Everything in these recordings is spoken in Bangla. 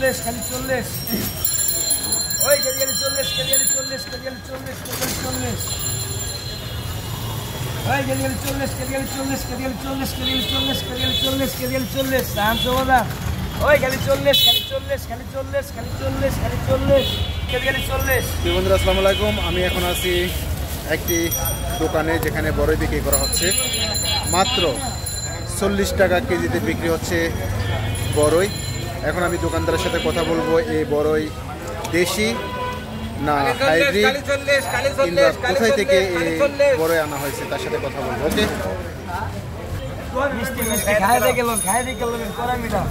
40 খালি 40 ওই কেজিয়ালি 40 কেজিয়ালি 40 কেজিয়ালি 40 কেজিয়ালি 40 ওই কেজিয়ালি 40 কেজিয়ালি 40 কেজিয়ালি 40 কেজিয়ালি 40 কেজিয়ালি 40 কেজিয়ালি 40 দাম সবাদা ওই খালি 40 খালি 40 খালি 40 খালি 40 খালি 40 কেজিয়ালি 40 বন্ধুরা আসসালামু আলাইকুম আমি এখন আছি একটি দোকানে যেখানে বড়ই বিক্রি করা হচ্ছে মাত্র 40 টাকা কেজিতে বিক্রি হচ্ছে বড়ই। এখন আমি দোকানদারের সাথে কথা বলবো এই বড়ই দেশি না হাইব্রিড কিংবা কোথায় থেকে এই বড়ই আনা হয়েছে তার সাথে কথা বলবো। ওকে মিষ্টি মিষ্টি খাইতে গেলেন করা মিটা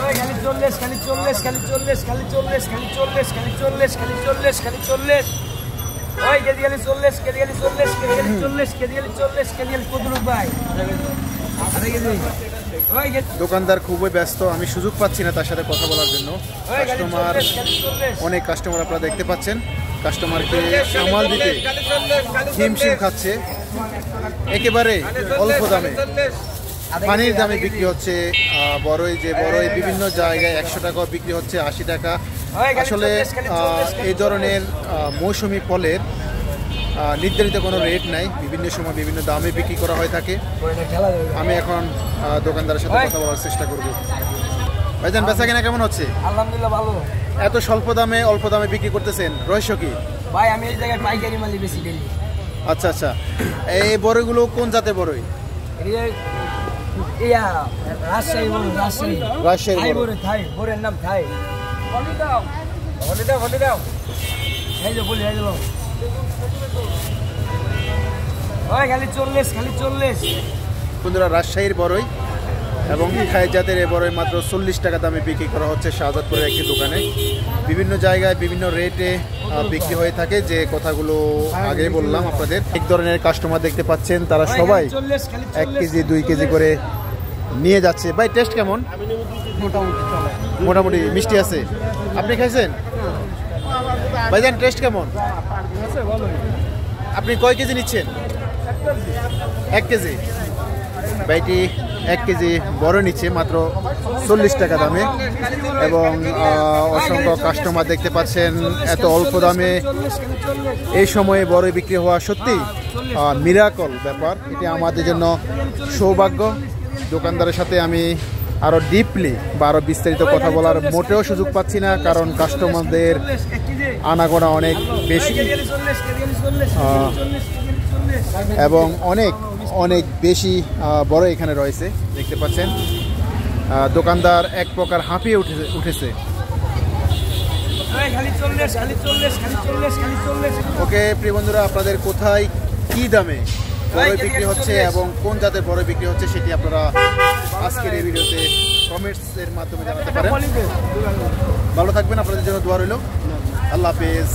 ওই খালি 40 খালি 40 খালি 40 খালি 40 খালি 40 খালি 40 খালি 40 খালি 40 ওই কেজিয়ালি 40 কেজিয়ালি 40 কেজিয়ালি 40 কেজিয়ালি 40 কেজিয়ালি কদরুক ভাই দোকানদার খুবই ব্যস্ত, আমি সুযোগ পাচ্ছি না তার সাথে কথা বলার জন্য। কাস্টমার অনেক কাস্টমার আপনারা দেখতে পাচ্ছেন, কাস্টমারকে সামাল দিতে হিমশিম খাচ্ছে। একেবারে অল্প দামে পানির দামে বিক্রি হচ্ছে বড়ই, যে বড়ই বিভিন্ন জায়গায় 100 টাকা বিক্রি হচ্ছে, 80 টাকা। আসলে এই ধরনের মৌসুমি ফলের নির্ধারিত কোনো রেট নাই, বিভিন্ন সময় বিভিন্ন দামে বিক্রি করা হয়ে থাকে। আমি এখন দোকানদারের সাথে কথা বলার চেষ্টা করব। ভাইজান বেচা কিনা কেমন হচ্ছে? আলহামদুলিল্লাহ ভালো। এত স্বল্প দামে অল্প দামে বিক্রি করতেছেন, রহস্য কি? ভাই আমি এই জায়গায় পাইকারি মালি বেশি ডেলি। আচ্ছা আচ্ছা, এই বড়ইগুলো কোন জাতের বড়ই? রাজশাহী বড়ই, রাজশাহী বড়ই, থাই বড়ের নাম থাই। হলি দাও এই যে বলি এই ওই খালি 40 খালি 40। বন্ধুরা রাজশাহীর বড়ই এবং থাই জাতের এই বড়ই মাত্র 40 টাকা দামে বিক্রি করা হচ্ছে শাহজাদপুরের একটি দোকানে। বিভিন্ন জায়গায় বিভিন্ন রেটে বিক্রি হয়ে থাকে, যে কথাগুলো আগে বললাম আপনাদের। এক ধরনের কাস্টমার দেখতে পাচ্ছেন, তারা সবাই 1 কেজি 2 কেজি করে নিয়ে যাচ্ছে। ভাই টেস্ট কেমন? মোটামুটি মিষ্টি আছে। আপনি খাইছেন ভাইজান? টেস্ট কেমন? আপনি কয় কেজি নিচ্ছেন? 1 কেজি। ভাইটি 1 কেজি বড় নিচ্ছে মাত্র 40 টাকা দামে এবং অসংখ্য কাস্টমার দেখতে পাচ্ছেন। এত অল্প দামে এই সময়ে বড় বিক্রি হওয়া সত্যি মিরাকল ব্যাপার। এটি আমাদের জন্য সৌভাগ্য। দোকানদারের সাথে আমি আরও ডিপলি বা আরও বিস্তারিত কথা বলার মোটেও সুযোগ পাচ্ছি না, কারণ কাস্টমারদের আনাগোনা অনেক বেশি এবং অনেক অনেক বেশি বড় এখানে রয়েছে দেখতে পাচ্ছেন। দোকানদার এক প্রকার হাঁপিয়ে উঠেছে। ওকে প্রিয় বন্ধুরা, আপনাদের কোথায় কি দামে বড়ই বিক্রি হচ্ছে এবং কোন জাতের বড়ই বিক্রি হচ্ছে সেটি আপনারা আজকের এই ভিডিওতে কমেন্টসের মাধ্যমে জানাতে পারেন। ভালো থাকবেন, আপনাদের জন্য দোয়া রইল। আল্লাহ হাফেজ।